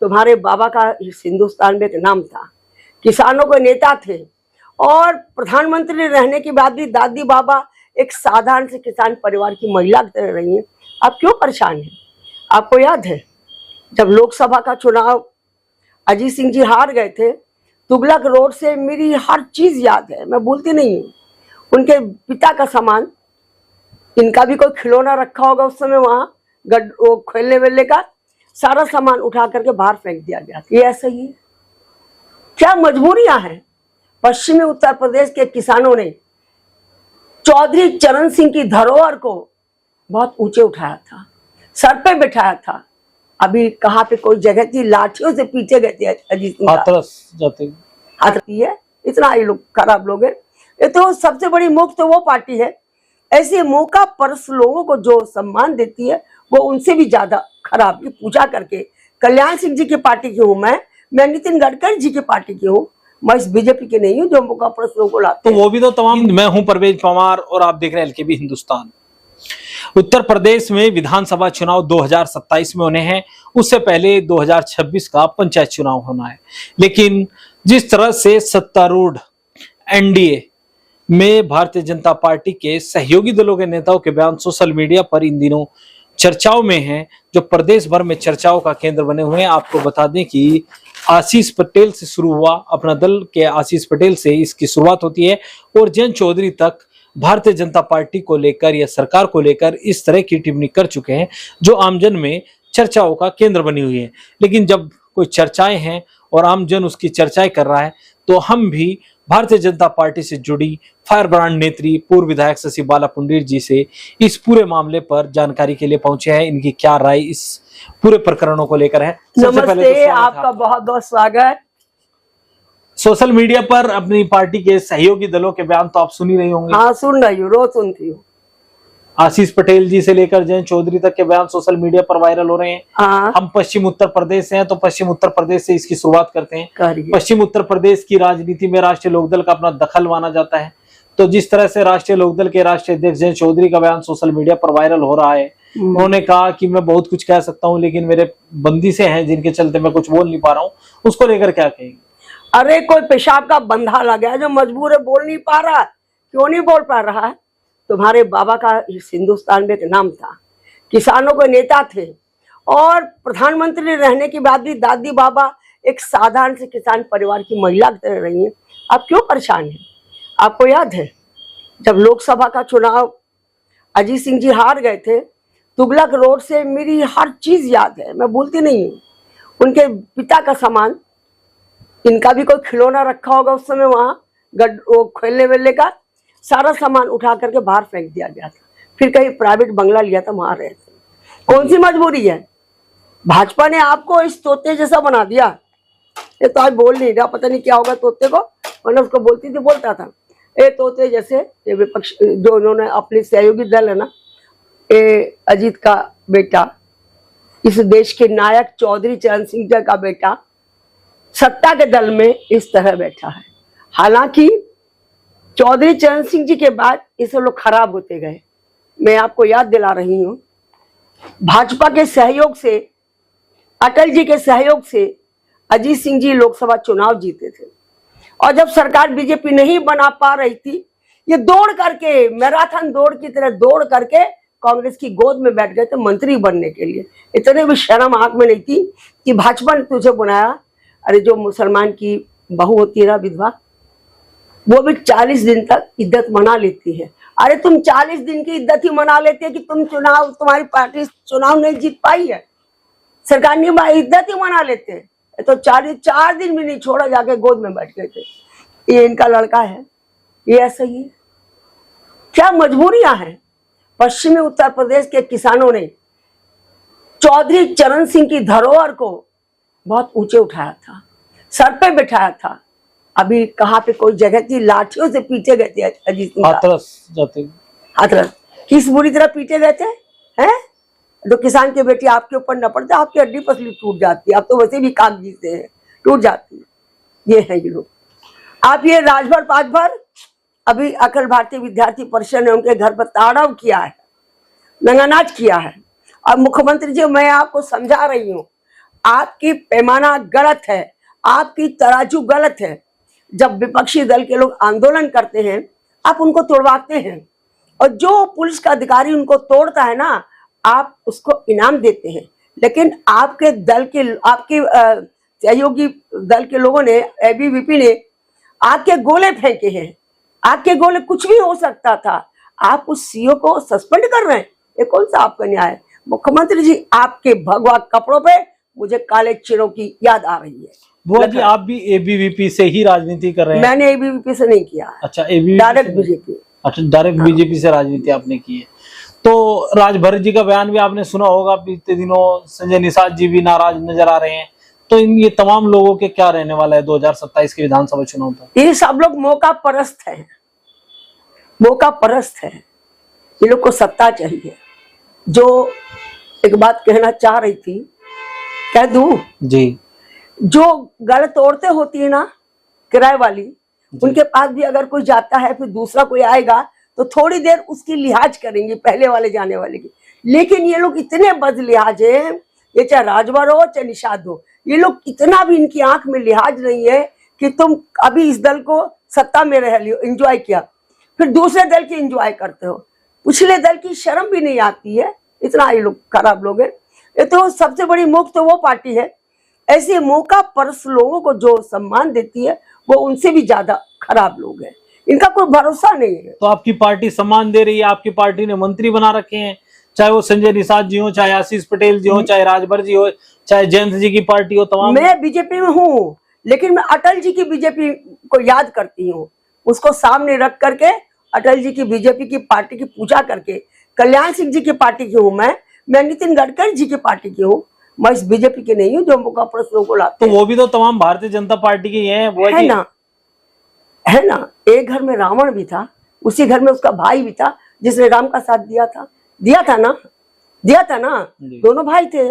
तुम्हारे बाबा का इस हिंदुस्तान में एक नाम था, किसानों के नेता थे और प्रधानमंत्री रहने के बाद भी दादी बाबा एक साधारण से किसान परिवार की महिला की तरह रही हैं। आप क्यों परेशान हैं? आपको याद है जब लोकसभा का चुनाव अजीत सिंह जी हार गए थे, तुगलक रोड से मेरी हर चीज याद है, मैं भूलती नहीं हूँ। उनके पिता का सामान, इनका भी कोई खिलौना रखा होगा उस समय वहां, वो खेलने वेलने का सारा सामान उठा करके बाहर फेंक दिया गया। ये ऐसा ही है, क्या मजबूरियां हैं। पश्चिमी उत्तर प्रदेश के किसानों ने चौधरी चरण सिंह की धरोहर को बहुत ऊंचे उठाया था, सर पे बिठाया था। अभी कहाँ पे कोई जगह थी, लाठियों से पीछे गए थे अजीत सिंह, हाथरस है। इतना ये लोग खराब लोग हैं। ये तो सबसे बड़ी मुफ्त वो पार्टी है, ऐसे मौका परस्त लोगों को जो सम्मान देती है वो उनसे भी ज्यादा खराब की पूजा करके। कल्याण सिंह जी की पार्टी की हूँ मैं नितिन गडकरी जी की पार्टी की हूँ, मैं इस बीजेपी की नहीं हूँ जो मौका परस्त लोगों को लाते तो वो भी तो तमाम। मैं हूं परवेज परमार और आप देख रहे हैं एलकेबी हिंदुस्तान। उत्तर प्रदेश में विधानसभा चुनाव 2027 में होने हैं, उससे पहले 2026 का पंचायत चुनाव होना है। लेकिन जिस तरह से सत्तारूढ़ एनडीए में भारतीय जनता पार्टी के सहयोगी दलों के नेताओं के बयान सोशल मीडिया पर इन दिनों चर्चाओं में हैं, जो प्रदेश भर में चर्चाओं का केंद्र बने हुए हैं। आपको बता दें कि आशीष पटेल से शुरू हुआ, अपना दल के आशीष पटेल से इसकी शुरुआत होती है और जयंत चौधरी तक भारतीय जनता पार्टी को लेकर या सरकार को लेकर इस तरह की टिप्पणी कर चुके हैं जो आमजन में चर्चाओं का केंद्र बनी हुई है। लेकिन जब कोई चर्चाएं हैं और आमजन उसकी चर्चाएं कर रहा है, तो हम भी भारतीय जनता पार्टी से जुड़ी फायर ब्रांड नेत्री पूर्व विधायक शशि बाला पुंडीर जी से इस पूरे मामले पर जानकारी के लिए पहुंचे हैं। इनकी क्या राय इस पूरे प्रकरणों को लेकर है। नमस्ते, आपका बहुत बहुत स्वागत। सोशल मीडिया पर अपनी पार्टी के सहयोगी दलों के बयान तो आप सुन ही रही होंगे। हाँ, सुन रही हूँ, रोज सुनती हूँ। आशीष पटेल जी से लेकर जयंत चौधरी तक के बयान सोशल मीडिया पर वायरल हो रहे हैं। हाँ। हम पश्चिम उत्तर प्रदेश से हैं, तो पश्चिम उत्तर प्रदेश से इसकी शुरुआत करते हैं। पश्चिम उत्तर प्रदेश की राजनीति में राष्ट्रीय लोकदल का अपना दखल माना जाता है। तो जिस तरह से राष्ट्रीय लोकदल के राष्ट्रीय अध्यक्ष जयंत चौधरी का बयान सोशल मीडिया पर वायरल हो रहा है, उन्होंने कहा कि मैं बहुत कुछ कह सकता हूँ लेकिन मेरे बंदिशें हैं जिनके चलते मैं कुछ बोल नहीं पा रहा हूँ, उसको लेकर क्या कहेंगे? अरे कोई पेशाब का बंधा लगा है जो मजबूर है, बोल नहीं पा रहा। क्यों नहीं बोल पा रहा है? तुम्हारे बाबा का इस हिंदुस्तान में एक नाम था, किसानों के नेता थे और प्रधानमंत्री रहने के बाद भी दादी बाबा एक साधारण से किसान परिवार की महिला की तरह रही हैं। आप क्यों परेशान हैं? आपको याद है जब लोकसभा का चुनाव अजीत सिंह जी हार गए थे, तुगलक रोड से मेरी हर चीज याद है, मैं भूलती नहीं हूँ। उनके पिता का सामान, इनका भी कोई खिलौना रखा होगा उस समय वहां, वो खेलने वेलने का सारा सामान उठा करके बाहर फेंक दिया गया था। फिर कहीं प्राइवेट बंगला लिया था, वहां रहे थे। कौन सी मजबूरी है? भाजपा ने आपको इस तोते जैसा बना दिया। ये तो आज बोल नहीं रहा, पता नहीं क्या होगा तोते को, वरना उसको बोलती थी, बोलता था ये तोते जैसे। ये विपक्ष जो उन्होंने अपने सहयोगी दल है ना, ये अजीत का बेटा, इस देश के नायक चौधरी चरण सिंह जी का बेटा सत्ता के दल में इस तरह बैठा है। हालांकि चौधरी चरण सिंह जी के बाद ये सब लोग खराब होते गए। मैं आपको याद दिला रही हूँ, भाजपा के सहयोग से, अटल जी के सहयोग से अजीत सिंह जी लोकसभा चुनाव जीते थे और जब सरकार बीजेपी नहीं बना पा रही थी, ये दौड़ करके, मैराथन दौड़ की तरह दौड़ करके कांग्रेस की गोद में बैठ गए थे मंत्री बनने के लिए। इतने भी शर्म आंख में नहीं थी कि भाजपा ने तुझे बनाया। अरे जो मुसलमान की बहू होती है ना, विधवा, वो भी 40 दिन तक इद्दत मना लेती है। अरे तुम 40 दिन की इद्दत ही मना लेते कि तुम्हारी पार्टी चुनाव नहीं जीत पाई है, सरकार ने इद्दत ही मना लेते हैं। तो 4 दिन भी नहीं छोड़ा, जाके गोद में बैठ गए थे। ये इनका लड़का है, ये ऐसा ही है। क्या मजबूरियां हैं। पश्चिमी उत्तर प्रदेश के किसानों ने चौधरी चरण सिंह की धरोहर को बहुत ऊंचे उठाया था, सर पे बिठाया था। अभी कहाँ पे कोई जगह थी, लाठियों से पीटे गए थे अजीत सिंह, हाथरस किस बुरी तरह पीटे गए थे हैं। तो किसान के बेटी आपके ऊपर न पड़ते, आपकी हड्डी पसली टूट जाती है। आप तो वैसे भी कागजी से हैं, टूट जाती है। ये है ये लोग। आप ये राजभर पाजभर, अभी अखिल भारतीय विद्यार्थी परिषद ने उनके घर पर ताड़व किया है, नंगानाच किया है। अब मुख्यमंत्री जी, मैं आपको समझा रही हूँ, आपकी पैमाना गलत है, आपकी तराजू गलत है। जब विपक्षी दल के लोग आंदोलन करते हैं, आप उनको तोड़वाते हैं, और जो पुलिस का अधिकारी उनको तोड़ता है ना, आप उसको इनाम देते हैं। लेकिन आपके दल के, आपके सहयोगी दल के लोगों ने, एबीवीपी ने आपके गोले फेंके हैं। आपके गोले, कुछ भी हो सकता था। आप उस सीओ को सस्पेंड कर रहे हैं, ये कौन सा आपका न्याय है? मुख्यमंत्री जी, आपके भगवा कपड़ों पे मुझे काले चिरों की याद आ रही है। बुआ जी, आप भी एबीवीपी से ही राजनीति कर रहे हैं? मैंने एबीवीपी से नहीं किया। अच्छा, एबीवीपी डायरेक्ट बीजेपी। अच्छा, डायरेक्ट बीजेपी से राजनीति आपने की है। तो राजभर जी का बयान भी आपने सुना होगा, बीते दिनों संजय निषाद जी भी नाराज नजर आ रहे हैं। तो ये तमाम लोगों के क्या रहने वाला है 2027 के विधानसभा चुनाव तक? ये सब लोग मौका परस्त हैं, मौका परस्त है। ये लोग को सत्ता चाहिए। जो एक बात कहना चाह रही थी, कह दूं जी। जो गलत औरतें होती है ना, किराए वाली, उनके पास भी अगर कोई जाता है, फिर दूसरा कोई आएगा तो थोड़ी देर उसकी लिहाज करेंगे, पहले वाले जाने वाले की। लेकिन ये लोग इतने बदलिहाज हैं, ये चाहे राजभर हो चाहे निषाद हो, ये लोग इतना भी, इनकी आंख में लिहाज नहीं है कि तुम अभी इस दल को सत्ता में रह लियो, एंजॉय किया, फिर दूसरे दल की एंजॉय करते हो। पिछले दल की शर्म भी नहीं आती है, इतना ये लोग खराब लोग हैं। ये तो सबसे बड़ी मुफ्त तो वो पार्टी है। ऐसे मौका परस्त लोगों को जो सम्मान देती है, वो उनसे भी ज्यादा खराब लोग हैं। इनका कोई भरोसा नहीं है। तो आपकी पार्टी सम्मान दे रही है, आपकी पार्टी ने मंत्री बना रखे हैं, चाहे वो संजय निषाद जी हो, चाहे आशीष पटेल जी हो, चाहे राजभर जी हो, चाहे जयंत जी की पार्टी हो, तमाम। मैं बीजेपी में हूँ, लेकिन मैं अटल जी की बीजेपी को याद करती हूँ। उसको सामने रख करके, अटल जी की बीजेपी की पार्टी की पूजा करके, कल्याण सिंह जी की पार्टी की हूँ मैं नितिन गडकरी जी की पार्टी की हूँ। मैं इस बीजेपी की नहीं हूँ जो मौका परस्त लोगों को लाते तो वो भी तो तमाम भारतीय जनता पार्टी के हैं, वो है ना, है ना। एक घर में रावण भी था, उसी घर में उसका भाई भी था जिसने राम का साथ दिया था ना, दोनों भाई थे।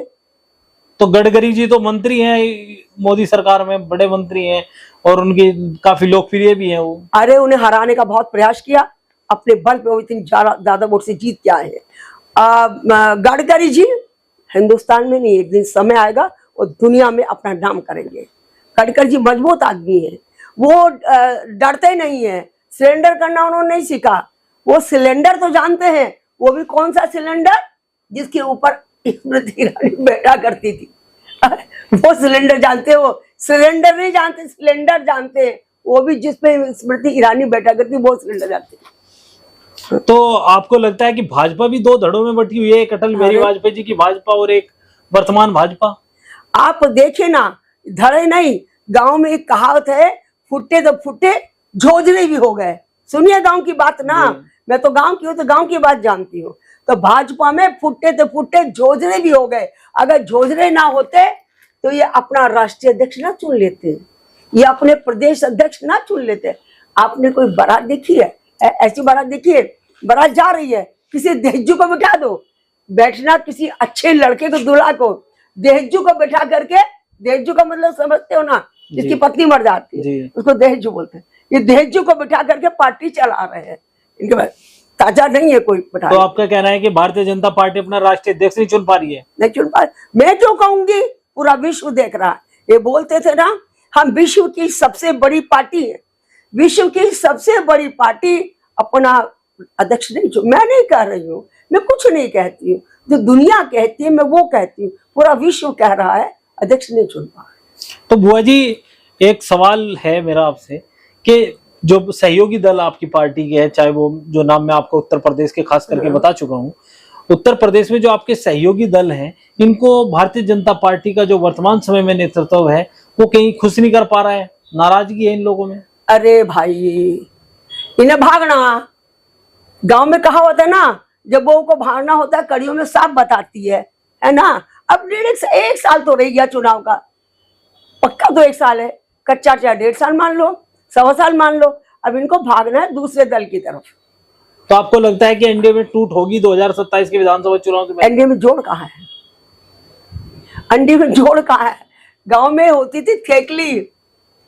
तो गडकरी जी तो मंत्री हैं मोदी सरकार में, बड़े मंत्री हैं, और उनकी काफी लोकप्रिय भी हैं वो। अरे, उन्हें हराने का बहुत प्रयास किया, अपने बल पे वो इतनी ज्यादा वोट से जीत के आए हैं। गडकरी जी हिंदुस्तान में नहीं, एक दिन समय आएगा वो दुनिया में अपना नाम करेंगे। गडकरी जी मजबूत आदमी है, वो डरते नहीं है। सिलेंडर करना उन्होंने नहीं सीखा, वो सिलेंडर तो जानते हैं। वो भी कौन सा सिलेंडर? जिसके ऊपर स्मृति ईरानी बैठा करती थी, वो सिलेंडर जानते हो। सिलेंडर नहीं जानते, सिलेंडर जानते हैं। वो भी जिसपे स्मृति ईरानी बैठा करती, वो सिलेंडर जानते हैं। तो आपको लगता है कि भाजपा भी दो धड़ों में बटी हुई है, एक अटल बिहारी वाजपेयी जी की भाजपा और एक वर्तमान भाजपा? आप देखिए ना, धड़े नहीं, गांव में एक कहावत है, फुट्टे तो फुट्टे, झोझरे भी हो गए। सुनिए गांव की बात ना, मैं तो गांव की हूँ, तो गांव की बात जानती हूँ। तो भाजपा में फुट्टे तो फुट्टे, झोझरे भी हो गए। अगर झोझरे ना होते तो ये अपना राष्ट्रीय अध्यक्ष ना चुन लेते, ये अपने प्रदेश अध्यक्ष ना चुन लेते। आपने कोई बारात देखी है? ऐसी बारात देखी है? बारात जा रही है, किसी दहेजू को बैठा दो। बैठना किसी अच्छे लड़के को, दूल्हा को, दहेजू को बैठा करके, दहेजू का मतलब समझते हो ना, जिसकी पत्नी मर जाती है उसको दहेजू बोलते हैं। ये दहेजू को बैठा करके पार्टी चला रहे हैं, इनके पास ताजा नहीं है कोई बैठा। तो आपका कहना है कि भारतीय जनता पार्टी अपना राष्ट्रीय अध्यक्ष नहीं चुन पा रही है? नहीं चुन पा रही। मैं क्यों कहूंगी, पूरा विश्व देख रहा है। ये बोलते थे ना, हम विश्व की सबसे बड़ी पार्टी है, विश्व की सबसे बड़ी पार्टी अपना अध्यक्ष नहीं चुन। मैं नहीं कह रही हूँ, मैं कुछ नहीं कहती हूँ, जो दुनिया कहती है मैं वो कहती हूँ। पूरा विश्व कह रहा है अध्यक्ष नहीं चुन पा रहे। तो बुआ जी, एक सवाल है मेरा आपसे कि जो सहयोगी दल आपकी पार्टी के है, चाहे वो जो नाम मैं आपको उत्तर प्रदेश के खास करके बता चुका हूँ, उत्तर प्रदेश में जो आपके सहयोगी दल हैं, इनको भारतीय जनता पार्टी का जो वर्तमान समय में नेतृत्व है वो कहीं खुश नहीं कर पा रहा है, नाराजगी है इन लोगों में? अरे भाई, इन्हें भागना, गांव में कहा होता है ना, जब बहू को भागना होता है कड़ियों में सांप बताती है ना। अब एक साल तो रह गया चुनाव का, पक्का तो 1 साल है, कच्चा चाहे 1.5 साल मान लो, 1.25 साल मान लो। अब इनको भागना है दूसरे दल की तरफ। तो आपको लगता है कि एनडीए में टूट होगी 2027 के विधानसभा चुनाव से? एनडीए में जोड़ कहाँ है? एनडीए में जोड़ कहाँ है? गांव में होती थी थेकली,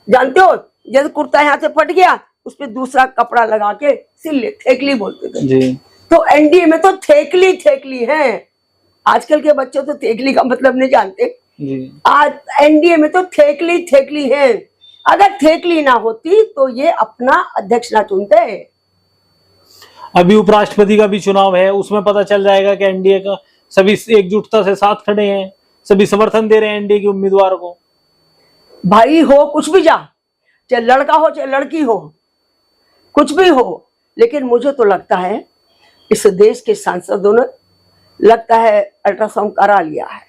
जानते हो, जैसे कुर्ता यहाँ से फट गया, उस पर दूसरा कपड़ा लगा के सिल ले, थेकली बोलते थे जी। तो एनडीए में तो थेकली है। आजकल के बच्चे तो थेकली का मतलब नहीं जानते। जी। आज एनडीए में तो थेकली थेकली है। अगर थेकली ना होती तो ये अपना अध्यक्ष ना चुनते। अभी उपराष्ट्रपति का भी चुनाव है, उसमें पता चल जाएगा कि एनडीए का सभी एकजुटता से साथ खड़े हैं, सभी समर्थन दे रहे हैं एनडीए के उम्मीदवार को। भाई हो कुछ भी, जा चाहे लड़का हो चाहे लड़की हो, कुछ भी हो, लेकिन मुझे तो लगता है इस देश के सांसदों ने लगता है अल्ट्रासाउंड करा लिया है।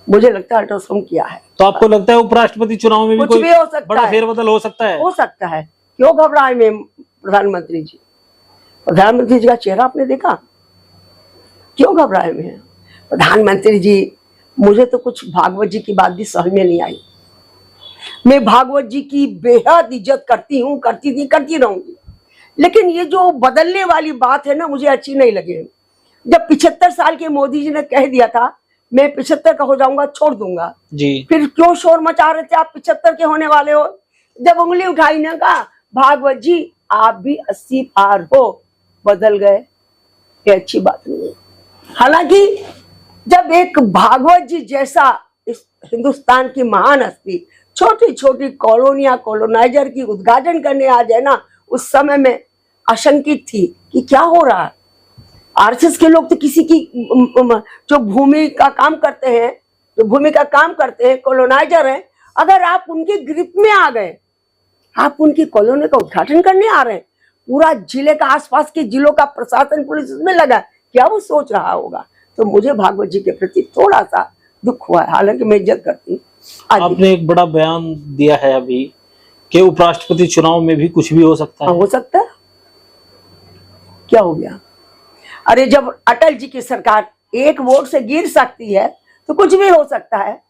मुझे लगता है अल्ट्रासाउंड किया है। तो आपको लगता है उपराष्ट्रपति चुनाव में भी कुछ कोई भी हो सकता बड़ा है। फेरबदल हो सकता है? हो सकता है। क्यों घबराए में प्रधानमंत्री जी? प्रधानमंत्री जी का चेहरा आपने देखा? क्यों घबराए में है प्रधानमंत्री जी? मुझे तो कुछ भागवत जी की बात भी समझ में नहीं आई। मैं भागवत जी की बेहद इज्जत करती हूँ, करती थी, करती रहूंगी, लेकिन ये जो बदलने वाली बात है ना, मुझे अच्छी नहीं लगी। जब 75 साल के मोदी जी ने कह दिया था मैं 75 का हो जाऊंगा, छोड़ दूंगा जी। फिर क्यों शोर मचा रहे थे आप 75 के होने वाले हो? जब उंगली उठाई ना, कहा भागवत जी आप भी 80 पार हो, बदल गए। ये अच्छी बात नहीं है। हालांकि जब एक भागवत जी जैसा इस हिंदुस्तान की महान हस्ती छोटी छोटी कॉलोनियां, कॉलोनाइजर की उद्घाटन करने आ जाए ना, उस समय में आशंकित थी कि क्या हो रहा है। आरएसएस के लोग तो किसी की जो भूमि का काम करते हैं, कॉलोनाइजर हैं, अगर आप उनके ग्रिप में आ गए, आप उनकी कॉलोनी का उद्घाटन करने आ रहे हैं, पूरा जिले का, आसपास के जिलों का प्रशासन, पुलिस इसमें लगा, क्या वो सोच रहा होगा? तो मुझे भागवत जी के प्रति थोड़ा सा दुख हुआ है। हालांकि मैं इज्जत करती हूँ। आपने एक बड़ा बयान दिया है अभी कि उपराष्ट्रपति चुनाव में भी कुछ भी हो सकता है। हो सकता है। क्या हो गया? अरे जब अटल जी की सरकार एक वोट से गिर सकती है तो कुछ भी हो सकता है।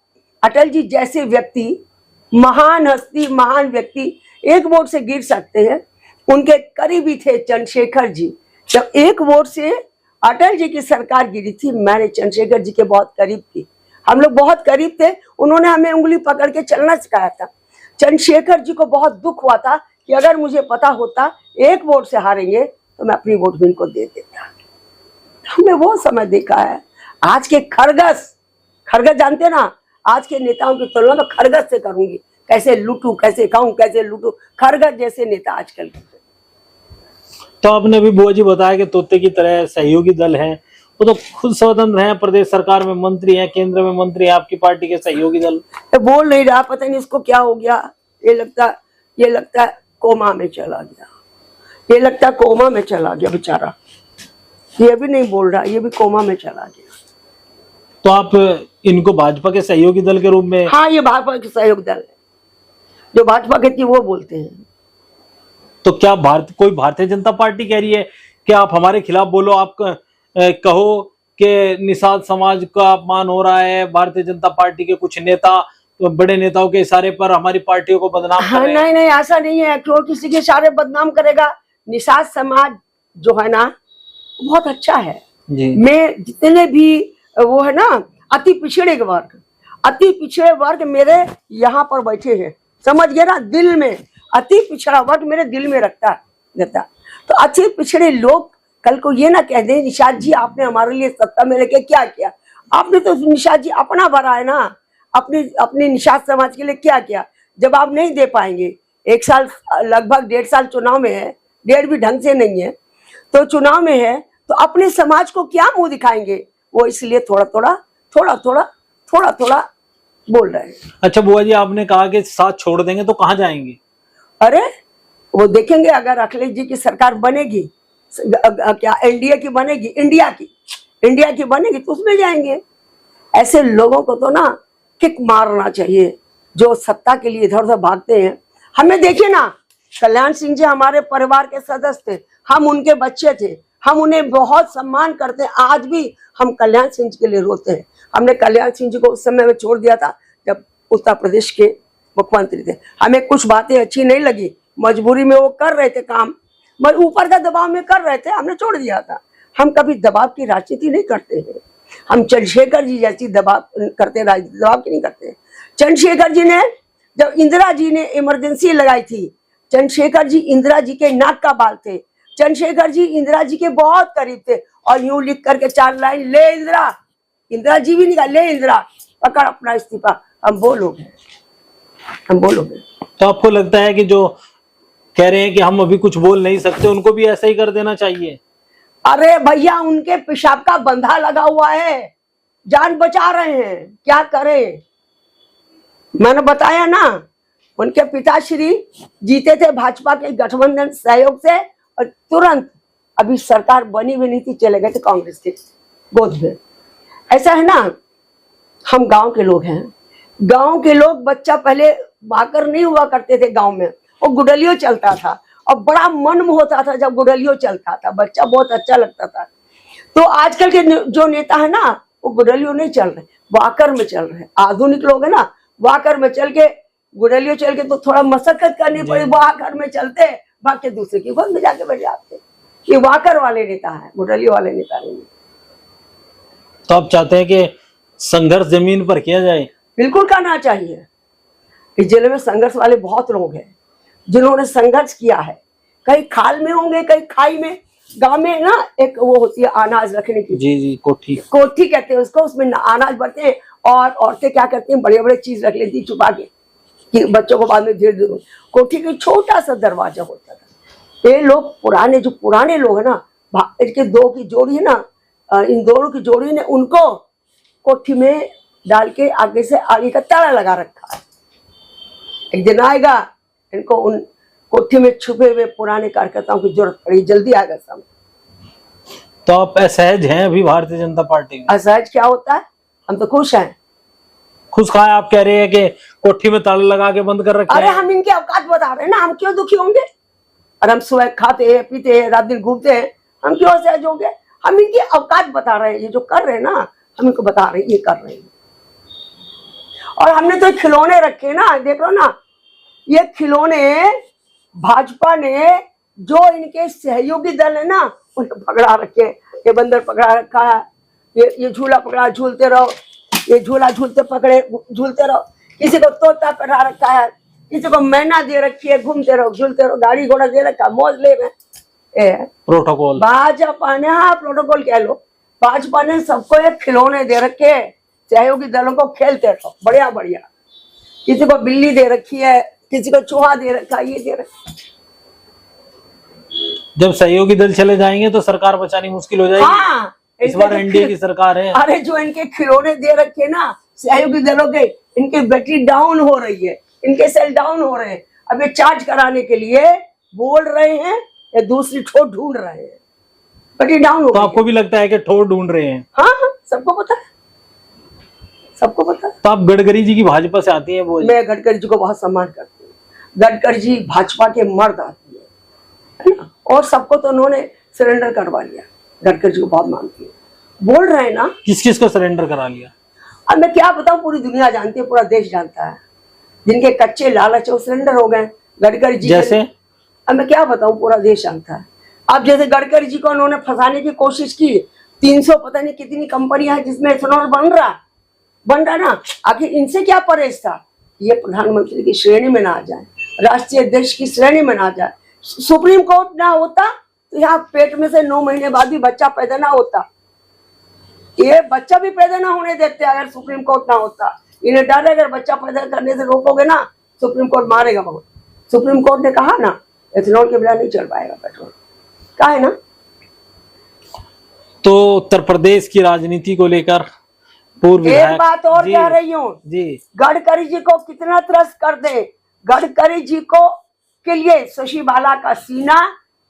अटल जी जैसे व्यक्ति, महान हस्ती, महान व्यक्ति एक वोट से गिर सकते हैं। उनके करीबी थे चंद्रशेखर जी। जब एक वोट से अटल जी की सरकार गिरी थी, मैंने चंद्रशेखर जी के बहुत करीब थी, हम लोग बहुत करीब थे। उन्होंने हमें उंगली पकड़ के चलना सिखाया था। चंद्रशेखर जी को बहुत दुख हुआ था कि अगर मुझे पता होता एक वोट से हारेंगे तो मैं अपनी वोट भी इनको दे देता। हमने वो समय देखा है। आज के खरगस जानते ना, आज के नेताओं की तुलना में खरगस से करूंगी, कैसे लूटू, कैसे खाऊं, कैसे लूटू, खरगस जैसे नेता आजकल। तो आपने भी बुआ जी बताया कि तोते की तरह सहयोगी दल हैं, वो तो खुद स्वतंत्र हैं, प्रदेश सरकार में मंत्री हैं, केंद्र में मंत्री हैं, आपकी पार्टी के सहयोगी दल बोल नहीं रहा, पता नहीं इसको क्या हो गया। ये लगता है कोमा में चला गया। ये लगता है कोमा में चला गया बेचारा। ये भी नहीं बोल रहा, ये भी कोमा में चला गया। तो आप इनको भाजपा के सहयोगी दल के रूप में? हाँ, ये भाजपा के सहयोगी दल है। जो भाजपा के थी वो बोलते हैं। तो क्या कोई भारतीय जनता पार्टी कह रही है कि आप हमारे खिलाफ बोलो, आप कहो कि निषाद समाज का अपमान हो रहा है, भारतीय जनता पार्टी के कुछ नेता तो बड़े नेताओं के इशारे पर हमारी पार्टियों को बदनाम कर रहे हैं? नहीं, ऐसा नहीं है। क्यों किसी के इशारे बदनाम करेगा? निषाद समाज जो है ना बहुत अच्छा है जी। मैं जितने भी वो है ना अति पिछड़े वर्ग मेरे यहाँ पर बैठे हैं, समझ गए ना? दिल में अति पिछड़ा वर्ग मेरे दिल में रखता। तो अति पिछड़े लोग कल को ये ना कह दे निषाद जी आपने हमारे लिए सत्ता में लेके क्या किया। आपने तो निषाद जी अपना भरा है ना, अपने निषाद समाज के लिए क्या किया। जब आप नहीं दे पाएंगे, एक साल लगभग 1.5 साल चुनाव में है, 1.5 भी ढंग से नहीं है, तो चुनाव में है तो अपने समाज को क्या मुंह दिखाएंगे? वो इसलिए थोड़ा थोड़ा बोल रहे हैं। अच्छा बुआ जी, आपने कहा कि साथ छोड़ देंगे तो कहाँ जाएंगे? अरे वो देखेंगे, अगर अखिलेश जी की सरकार बनेगी, क्या एनडीए की बनेगी, इंडिया की बनेगी तो उसमें जाएंगे। ऐसे लोगों को तो ना किक मारना चाहिए जो सत्ता के लिए इधर उधर भागते हैं। हमें देखिए ना, कल्याण सिंह जी हमारे परिवार के सदस्य थे, हम उनके बच्चे थे, हम उन्हें बहुत सम्मान करते हैं। आज भी हम कल्याण सिंह जी के लिए रोते हैं। हमने कल्याण सिंह जी को उस समय में छोड़ दिया था जब उत्तर प्रदेश के मुख्यमंत्री थे। हमें कुछ बातें अच्छी नहीं लगी, मजबूरी में वो कर रहे थे काम, ऊपर का दबाव में कर रहे थे, हमने छोड़ दिया था। हम कभी दबाव की राजनीति नहीं करते हैं। हम चंद्रशेखर जी जैसी दबाव करते, राजनीति दबाव की नहीं करते। चंद्रशेखर जी ने, जब इंदिरा जी ने इमरजेंसी लगाई थी, चंद्रशेखर जी इंदिरा जी के नाक का बाल थे। चंद्रशेखर जी इंदिरा जी के बहुत करीब थे और यूं लिख करके 4 लाइन, ले इंदिरा जी भी निकाल, ले इंदिरा, पकड़ अपना इस्तीफा, हम बोलोगे। तो आपको लगता है कि जो कह रहे हैं कि हम अभी कुछ बोल नहीं सकते, उनको भी ऐसा ही कर देना चाहिए? अरे भैया, उनके पेशाब का बंधा लगा हुआ है, जान बचा रहे हैं, क्या करें। मैंने बताया ना, उनके पिताश्री जीते थे भाजपा के गठबंधन सहयोग से, और तुरंत अभी सरकार बनी भी नहीं थी, चले गए थे कांग्रेस के गोद में। ऐसा है ना, हम गांव के लोग हैं। गांव के लोग, बच्चा पहले भाकर नहीं हुआ करते थे गांव में, वो गुडलियो चलता था और बड़ा मन होता था जब गुडलियो चलता था, बच्चा बहुत अच्छा लगता था। तो आजकल के जो नेता है ना, वो गुडलियो नहीं चल रहे, वाकर में चल रहे। आधुनिक लोग है ना, वाकर में चल के, गुडलियो चल के तो थोड़ा मशक्कत करनी पड़ी, वाकर में चलते भाग के दूसरे की गोद में जाके बैठ जाते। ये वाकर वाले नेता है, गुडलियो वाले नेता नहीं। तो आप चाहते हैं कि संघर्ष जमीन पर किया जाए? बिल्कुल करना चाहिए। इस जिले में संघर्ष वाले बहुत लोग हैं जिन्होंने संघर्ष किया है, कहीं खाल में होंगे, कहीं खाई में। गांव में ना एक वो होती है अनाज रखने की, जी, कोठी कहते हैं उसको, उसमें अनाज भरते हैं, और औरतें क्या करती हैं, बड़े बड़े चीज रख लेती छुपा के कि बच्चों को बाद में धीरे धीरे। कोठी का छोटा सा दरवाजा होता था। ये लोग जो पुराने लोग है ना, इनके दो की जोड़ी है ना, इन दोनों की जोड़ी ने उनको कोठी में डाल के आगे से आगे का ताला लगा रखा है। एक दिन आएगा, इनको उन कोठी में छुपे हुए पुराने कार्यकर्ताओं की जरूरत पड़ी, जल्दी आएगा समय। तो आप असहज हैं अभी भारतीय जनता पार्टी में? असहज क्या होता है, हम तो खुश हैं। खुश कहाँ है? आप कह रहे हैं कि कोठी में ताला लगा के बंद कर रखे अरे हैं। हम इनके औकात बता रहे हैं ना, हम क्यों दुखी होंगे? और हम सुबह खाते हैं, पीते हैं, रात दिन घूमते हैं, हम क्यों असहज होंगे? हम इनकी औकात बता रहे हैं, ये जो कर रहे हैं ना, हम इनको बता रहे हैं ये कर रहे हैं। और हमने तो खिलौने रखे ना, देख लो ना, ये खिलौने भाजपा ने, जो इनके सहयोगी दल है ना, उन्हें पकड़ा रखे। ये बंदर पकड़ा रखा है, ये झूला पकड़ा, झूलते रहो, ये झूला झूलते पकड़े, झूलते रहो। किसी को तोता पकड़ा रखा है, किसी को मैना दे रखी है, घूमते रहो, झूलते रहो। गाड़ी घोड़ा दे रखा, मौज ले रहे। प्रोटोकॉल भाजपा ने, हाँ प्रोटोकॉल कह लो, भाजपा ने सबको ये खिलौने दे रखे, सहयोगी दलों को खेलते रहो, बढ़िया बढ़िया। किसी को बिल्ली दे रखी है, किसी को चूहा दे रखा, ये दे रखा। जब सहयोगी दल चले जाएंगे तो सरकार बचानी मुश्किल हो जाएगी। हाँ, इस बार एनडीए की सरकार है। अरे जो इनके खिलौने दे रखे ना सहयोगी दलों के, इनकी बैटरी डाउन हो रही है, इनके सेल डाउन हो रहे हैं। अब ये चार्ज कराने के लिए बोल रहे हैं या दूसरी ठोर ढूंढ रहे हैं, बैटरी डाउन हो तो आपको भी लगता है कि ठोर ढूंढ रहे हैं? हाँ, सबको पता है, सबको पता है। तो आप गडकरी जी की भाजपा से आती हैं बोल? मैं गडकरी जी को बहुत सम्मान करती हूँ। गडकरी जी भाजपा के मर्द आदमी है ना, और सबको तो उन्होंने सरेंडर करवा लिया। गडकरी जी को बहुत मानती हूँ। बोल रहे हैं ना, किस किस को सरेंडर करा लिया? अब मैं क्या बताऊं, पूरी दुनिया जानती है, पूरा देश जानता है। जिनके कच्चे लालच है वो सरेंडर हो गए। गडकरी जी जैसे? अब मैं क्या बताऊं, पूरा देश जानता है। अब जैसे गडकरी जी को उन्होंने फंसाने की कोशिश की, 300 पता नहीं कितनी कंपनियां हैं जिसमें इथेनॉल बन रहा ना। आखिर इनसे क्या परहेज था? ये प्रधानमंत्री की श्रेणी में ना आ जाए, राष्ट्रीय अध्यक्ष की श्रेणी में ना आ जाए। सुप्रीम कोर्ट ना होता तो यहाँ पेट में से 9 महीने बाद भी बच्चा पैदा ना होता। ये बच्चा भी पैदा ना होने देते अगर सुप्रीम कोर्ट ना होता। इन्हें डर है, अगर बच्चा पैदा करने से रोकोगे ना, सुप्रीम कोर्ट मारेगा बहुत। सुप्रीम कोर्ट ने कहा ना, इथेनॉल के बिना नहीं चल पाएगा पेट्रोल, कहा है ना। तो उत्तर प्रदेश की राजनीति को लेकर पूर्व एक बात और कह रही हूँ जी, गडकरी जी को कितना त्रस्त कर दे। गडकरी जी को के लिए शशि बाला का सीना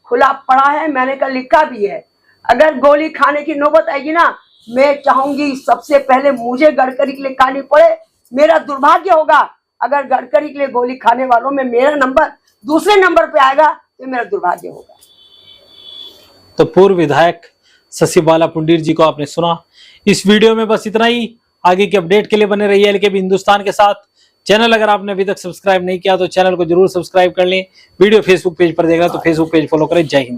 खुला पड़ा है, मैंने कल लिखा भी है। अगर गोली खाने की नौबत आएगी ना, मैं चाहूंगी सबसे पहले मुझे गडकरी के लिए खानी पड़े। मेरा दुर्भाग्य होगा अगर गडकरी के लिए गोली खाने वालों में मेरा नंबर दूसरे नंबर पे आएगा, तो मेरा दुर्भाग्य होगा। तो पूर्व विधायक शशि बाला पुंडीर जी को आपने सुना। इस वीडियो में बस इतना ही। आगे के अपडेट के लिए बने रहिए एलकेबी हिंदुस्तान के साथ। चैनल अगर आपने अभी तक सब्सक्राइब नहीं किया तो चैनल को जरूर सब्सक्राइब कर लें। वीडियो फेसबुक पेज पर देख रहे हैं तो फेसबुक पेज फॉलो करें। जय हिंद।